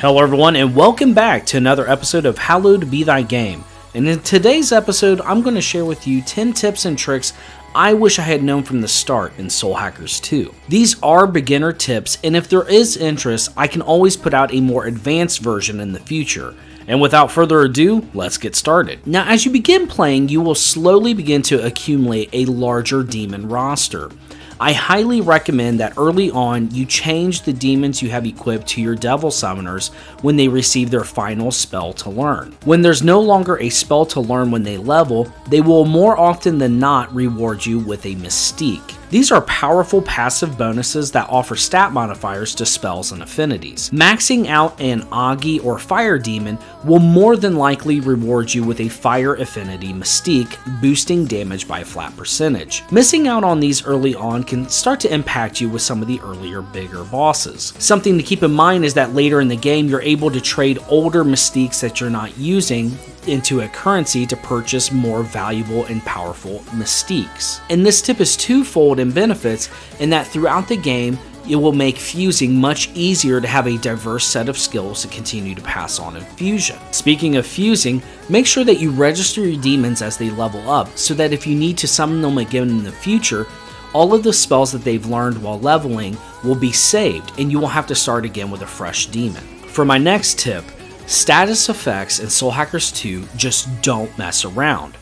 Hello everyone, and welcome back to another episode of Hallowed Be Thy Game. And in today's episode, I'm going to share with you 10 tips and tricks I wish I had known from the start in Soul Hackers 2. These are beginner tips, and if there is interest, I can always put out a more advanced version in the future. And without further ado, let's get started. Now, as you begin playing, you will slowly begin to accumulate a larger demon roster. I highly recommend that early on you change the demons you have equipped to your devil summoners when they receive their final spell to learn. When there's no longer a spell to learn when they level, they will more often than not reward you with a mystique. These are powerful passive bonuses that offer stat modifiers to spells and affinities. Maxing out an Agi or Fire Demon will more than likely reward you with a Fire Affinity Mystique, boosting damage by a flat percentage. Missing out on these early on can start to impact you with some of the earlier bigger bosses. Something to keep in mind is that later in the game you're able to trade older Mystiques that you're not using into a currency to purchase more valuable and powerful Mystiques. And this tip is twofold in benefits in that throughout the game it will make fusing much easier to have a diverse set of skills to continue to pass on in fusion. Speaking of fusing, make sure that you register your demons as they level up so that if you need to summon them again in the future, all of the spells that they've learned while leveling will be saved and you will have to start again with a fresh demon. For my next tip, status effects in Soul Hackers 2 just don't mess around.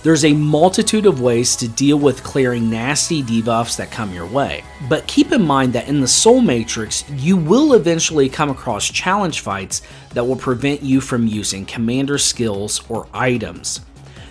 There's a multitude of ways to deal with clearing nasty debuffs that come your way, but keep in mind that in the Soul Matrix, you will eventually come across challenge fights that will prevent you from using commander skills or items.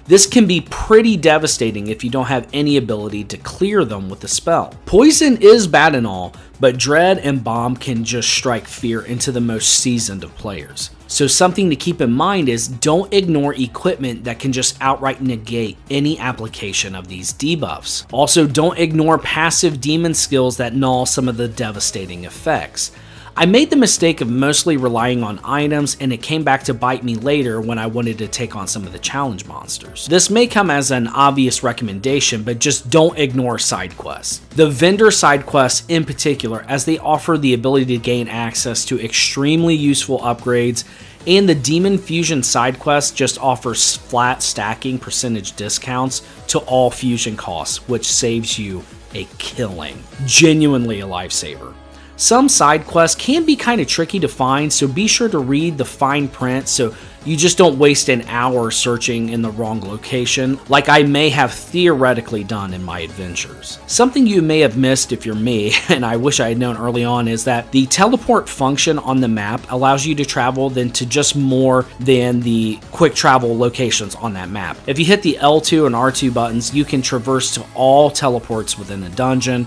This can be pretty devastating if you don't have any ability to clear them with a spell. Poison is bad and all, but Dread and Bomb can just strike fear into the most seasoned of players. So something to keep in mind is don't ignore equipment that can just outright negate any application of these debuffs. Also, don't ignore passive demon skills that null some of the devastating effects. I made the mistake of mostly relying on items, and it came back to bite me later when I wanted to take on some of the challenge monsters. This may come as an obvious recommendation, but just don't ignore side quests. The vendor side quests in particular, as they offer the ability to gain access to extremely useful upgrades, and the Demon Fusion side quest just offers flat stacking percentage discounts to all fusion costs, which saves you a killing. Genuinely a lifesaver. Some side quests can be kind of tricky to find, so be sure to read the fine print so you just don't waste an hour searching in the wrong location, like I may have theoretically done in my adventures. Something you may have missed if you're me, and I wish I had known early on, is that the teleport function on the map allows you to travel then to just more than the quick travel locations on that map. If you hit the L2 and R2 buttons, you can traverse to all teleports within the dungeon,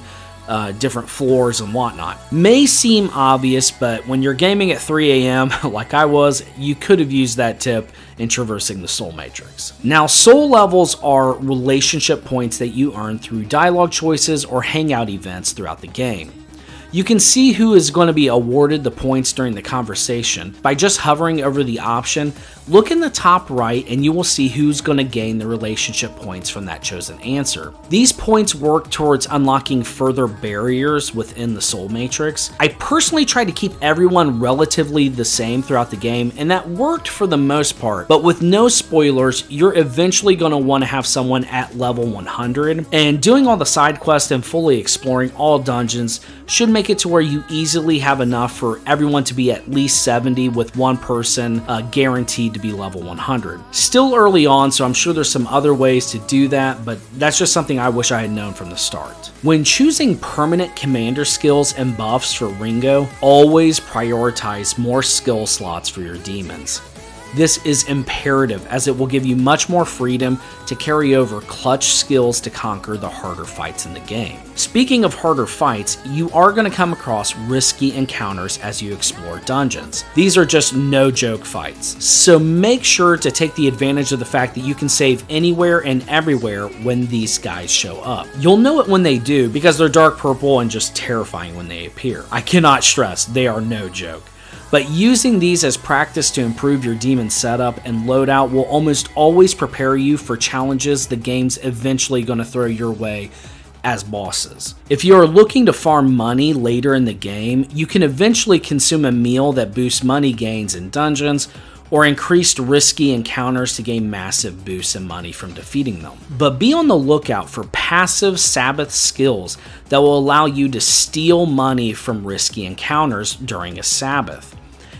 different floors and whatnot. May seem obvious, but when you're gaming at 3 AM like I was, you could have used that tip in traversing the Soul Matrix. Now, soul levels are relationship points that you earn through dialogue choices or hangout events throughout the game. You can see who is going to be awarded the points during the conversation by just hovering over the option. Look in the top right and you will see who's going to gain the relationship points from that chosen answer. These points work towards unlocking further barriers within the Soul Matrix. I personally tried to keep everyone relatively the same throughout the game, and that worked for the most part, but with no spoilers, you're eventually going to want to have someone at level 100, and doing all the side quests and fully exploring all dungeons should make it to where you easily have enough for everyone to be at least 70, with one person guaranteed to be level 100. Still early on, so I'm sure there's some other ways to do that, but that's just something I wish I had known from the start. When choosing permanent commander skills and buffs for Ringo, always prioritize more skill slots for your demons. This is imperative as it will give you much more freedom to carry over clutch skills to conquer the harder fights in the game. Speaking of harder fights, you are going to come across risky encounters as you explore dungeons. These are just no joke fights, so make sure to take the advantage of the fact that you can save anywhere and everywhere when these guys show up. You'll know it when they do because they're dark purple and just terrifying when they appear. I cannot stress, they are no joke. But using these as practice to improve your demon setup and loadout will almost always prepare you for challenges the game's eventually going to throw your way as bosses. If you are looking to farm money later in the game, you can eventually consume a meal that boosts money gains in dungeons, or increased risky encounters to gain massive boosts in money from defeating them. But be on the lookout for passive Sabbath skills that will allow you to steal money from risky encounters during a Sabbath.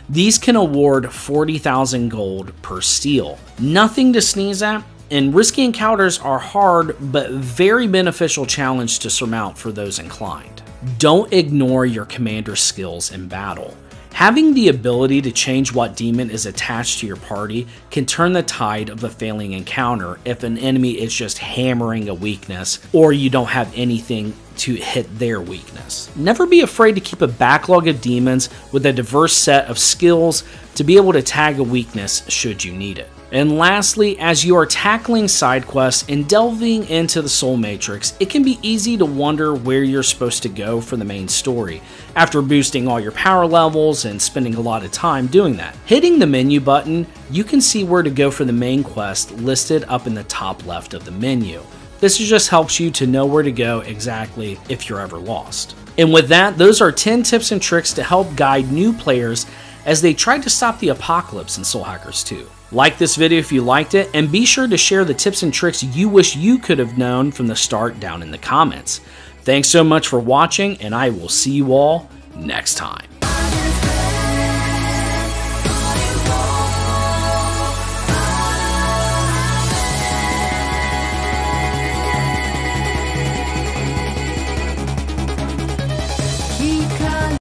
These can award 40,000 gold per steal. Nothing to sneeze at, and risky encounters are hard but very beneficial challenge to surmount for those inclined. Don't ignore your commander skills in battle. Having the ability to change what demon is attached to your party can turn the tide of a failing encounter if an enemy is just hammering a weakness or you don't have anything to hit their weakness. Never be afraid to keep a backlog of demons with a diverse set of skills to be able to tag a weakness should you need it. And lastly, as you are tackling side quests and delving into the Soul Matrix, it can be easy to wonder where you're supposed to go for the main story, after boosting all your power levels and spending a lot of time doing that. Hitting the menu button, you can see where to go for the main quest listed up in the top left of the menu. This just helps you to know where to go exactly if you're ever lost. And with that, those are 10 tips and tricks to help guide new players as they try to stop the apocalypse in Soul Hackers 2. Like this video if you liked it, and be sure to share the tips and tricks you wish you could have known from the start down in the comments. Thanks so much for watching, and I will see you all next time.